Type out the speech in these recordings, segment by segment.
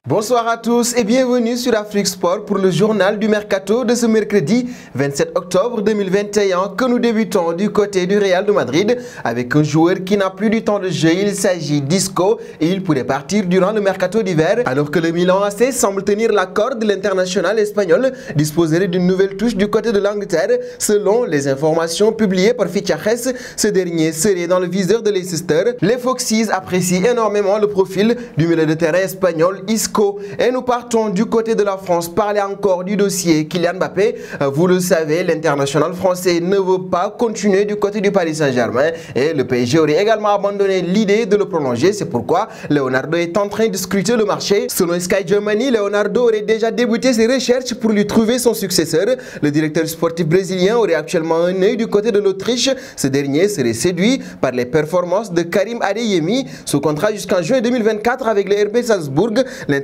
Bonsoir à tous et bienvenue sur Afrique Sport pour le journal du Mercato de ce mercredi 27 octobre 2021 que nous débutons du côté du Real de Madrid avec un joueur qui n'a plus du temps de jeu. Il s'agit d'Isco et il pourrait partir durant le Mercato d'hiver alors que le Milan AC semble tenir la corde. L'international espagnol disposerait d'une nouvelle touche du côté de l'Angleterre. Selon les informations publiées par Fichajes, ce dernier serait dans le viseur de Leicester. Les Foxes apprécient énormément le profil du milieu de terrain espagnol Isco. Et nous partons du côté de la France, parler encore du dossier Kylian Mbappé. Vous le savez, l'international français ne veut pas continuer du côté du Paris Saint-Germain et le PSG aurait également abandonné l'idée de le prolonger. C'est pourquoi Leonardo est en train de scruter le marché. Selon Sky Germany, Leonardo aurait déjà débuté ses recherches pour lui trouver son successeur. Le directeur sportif brésilien aurait actuellement un œil du côté de l'Autriche. Ce dernier serait séduit par les performances de Karim Adeyemi, sous contrat jusqu'en juin 2024 avec le RB Salzbourg.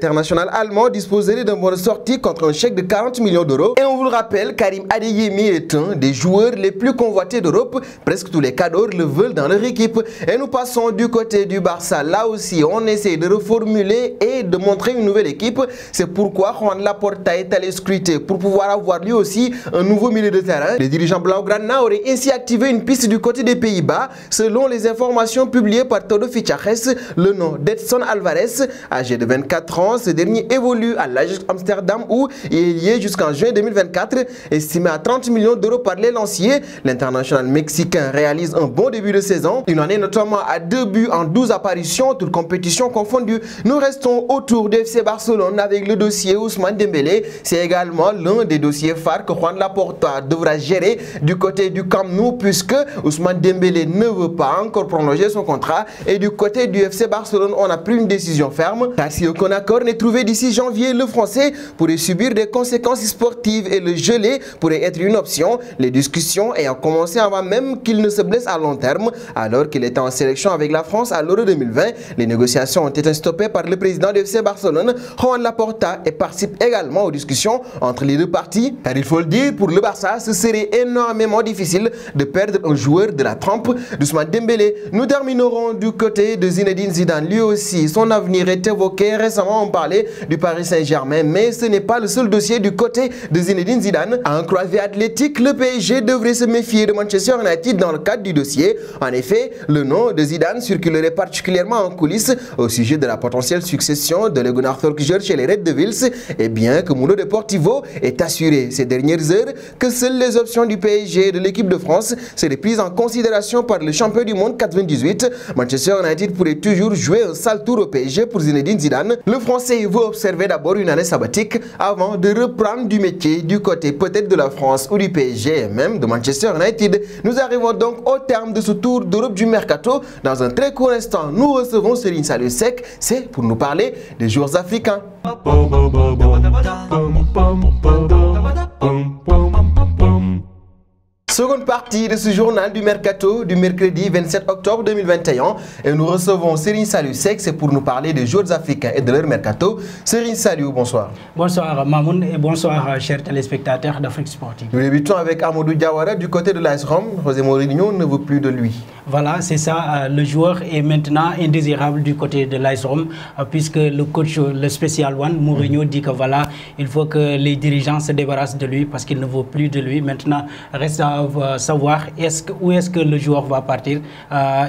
L'international allemand disposerait d'un bon de sortie contre un chèque de 40 millions d'euros. Et on vous le rappelle, Karim Adeyemi est un des joueurs les plus convoités d'Europe. Presque tous les cadors le veulent dans leur équipe. Et nous passons du côté du Barça. Là aussi, on essaie de reformuler et de montrer une nouvelle équipe. C'est pourquoi Juan Laporta est allé scruter pour pouvoir avoir lui aussi un nouveau milieu de terrain. Les dirigeants Blaugrana auraient ainsi activé une piste du côté des Pays-Bas. Selon les informations publiées par Todo Fichajes, le nom d'Edson Alvarez, âgé de 24 ans, ce dernier évolue à l'Ajax Amsterdam où il est lié jusqu'en juin 2024, estimé à 30 millions d'euros par les lanciers. L'international mexicain réalise un bon début de saison. Il en est notamment à 2 buts en 12 apparitions, toutes compétitions confondues. Nous restons autour du FC Barcelone avec le dossier Ousmane Dembélé. C'est également l'un des dossiers phares que Juan Laporta devra gérer du côté du Camp Nou puisque Ousmane Dembélé ne veut pas encore prolonger son contrat. Et du côté du FC Barcelone, on n'a plus une décision ferme. Car si aucun accord n'est trouvé d'ici janvier, le Français pourrait subir des conséquences sportives et le gelé pourrait être une option. Les discussions ayant commencé avant même qu'il ne se blesse à long terme. Alors qu'il était en sélection avec la France à l'Euro 2020, les négociations ont été stoppées par le président du FC Barcelone, Juan Laporta, et participe également aux discussions entre les deux parties. Car il faut le dire, pour le Barça, ce serait énormément difficile de perdre un joueur de la trempe d'Ousmane Dembélé. Nous terminerons du côté de Zinedine Zidane. Lui aussi, son avenir est évoqué. Récemment, on parlait du Paris Saint-Germain, mais ce n'est pas le seul dossier du côté de Zinedine Zidane. À un croisé athlétique, le PSG devrait se méfier de Manchester United dans le cadre du dossier. En effet, le nom de Zidane circulerait particulièrement en coulisses au sujet de la potentielle succession de Ole Gunnar Solskjaer chez les Red Devils, et bien que Mundo Deportivo ait assuré ces dernières heures que seules les options du PSG et de l'équipe de France seraient prises en considération par le champion du monde 98, Manchester United pourrait toujours jouer un sale tour au PSG pour Zinedine Zidane. Le Français veut observer d'abord une année sabbatique avant de reprendre du métier du côté peut-être de la France ou du PSG et même de Manchester United. Nous arrivons donc au terme de ce tour d'Europe du Mercato. Dans un très court instant, nous recevons Serigne Saliou Seck. C'est pour nous parler des joueurs africains. Seconde partie de ce journal du Mercato du mercredi 27 octobre 2021 et nous recevons Serigne Saliou Seck, c'est pour nous parler des joueurs africains et de leur Mercato. Serigne Saliou, bonsoir. Bonsoir Mamoun et bonsoir chers téléspectateurs d'Afrique Sportive. Nous débutons avec Amadou Diawara du côté de l'AS Rome. José Mourinho ne veut plus de lui. Voilà, c'est ça. Le joueur est maintenant indésirable du côté de l'AS Rome puisque le coach, le spécial One, Mourinho dit que voilà, il faut que les dirigeants se débarrassent de lui parce qu'il ne veut plus de lui. Maintenant, reste à savoir où est-ce que le joueur va partir,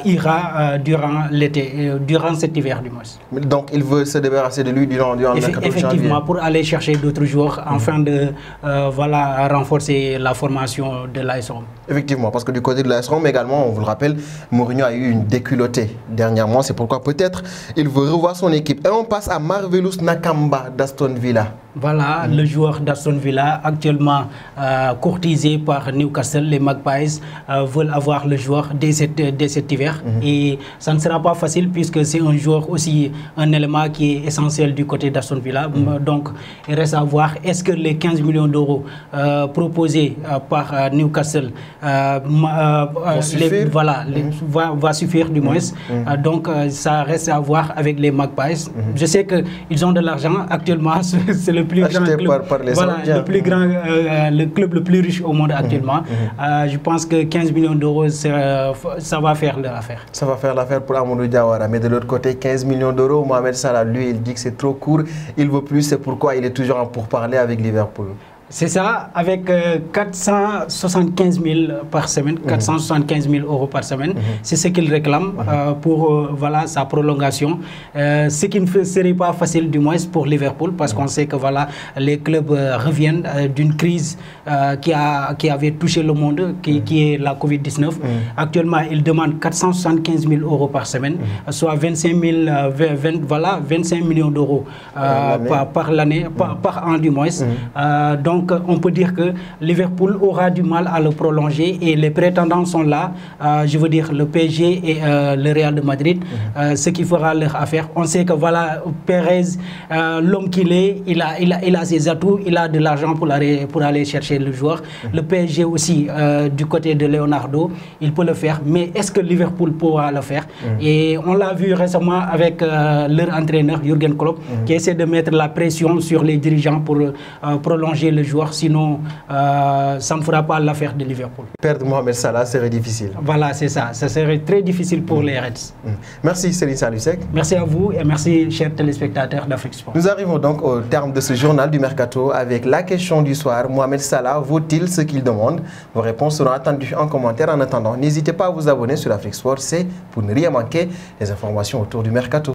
ira durant l'été, durant cet hiver du moins. Donc il veut se débarrasser de lui durant le mercato. Effectivement, pour aller chercher d'autres joueurs afin de voilà, renforcer la formation de l'AS Rome. Effectivement, parce que du côté de l'AS Rome également, on vous le rappelle, Mourinho a eu une déculottée dernièrement, c'est pourquoi peut-être il veut revoir son équipe. Et on passe à Marvelous Nakamba d'Aston Villa. Voilà, le joueur d'Aston Villa, actuellement courtisé par Newcastle, les Magpies veulent avoir le joueur dès cet hiver. Et ça ne sera pas facile puisque c'est un joueur aussi, un élément qui est essentiel du côté d'Aston Villa. Donc, il reste à voir, est-ce que les 15 millions d'euros proposés par Newcastle va suffire du moins. Donc, ça reste à voir avec les Magpies. Je sais qu'ils ont de l'argent actuellement, c'est le le plus grand club, par les voilà, le club le plus riche au monde actuellement. Je pense que 15 millions d'euros, ça va faire l'affaire. Ça va faire l'affaire pour Amadou Diawara. Mais de l'autre côté, 15 millions d'euros, Mohamed Salah, lui, il dit que c'est trop court. Il veut plus, c'est pourquoi il est toujours en pourparlers avec Liverpool. C'est ça, avec 475 000 par semaine, 475 000 euros par semaine. C'est ce qu'il réclame pour voilà, sa prolongation. Ce qui ne serait pas facile du moins pour Liverpool, parce qu'on sait que voilà, les clubs reviennent d'une crise qui avait touché le monde, qui est la Covid-19. Actuellement, ils demandent 475 000 euros par semaine, soit 25 millions d'euros par l'année, par an du moins. Donc, on peut dire que Liverpool aura du mal à le prolonger et les prétendants sont là, je veux dire le PSG et le Real de Madrid, ce qui fera leur affaire. On sait que voilà, Perez, l'homme qu'il est, il a ses atouts, il a de l'argent pour aller chercher le joueur. Le PSG aussi, du côté de Leonardo, il peut le faire, mais est-ce que Liverpool pourra le faire? Et on l'a vu récemment avec leur entraîneur, Jürgen Klopp, qui essaie de mettre la pression sur les dirigeants pour prolonger le joueur, sinon ça ne fera pas l'affaire de Liverpool. Perdre Mohamed Salah serait difficile. Voilà, c'est ça. Ça serait très difficile pour les Reds. Merci Serigne Saliou Seck. Merci à vous et merci chers téléspectateurs d'Afrique Sport. Nous arrivons donc au terme de ce journal du Mercato avec la question du soir. Mohamed Salah vaut-il ce qu'il demande? Vos réponses seront attendues en commentaire. En attendant, n'hésitez pas à vous abonner sur Afrique Sport. C'est pour ne rien manquer des informations autour du Mercato.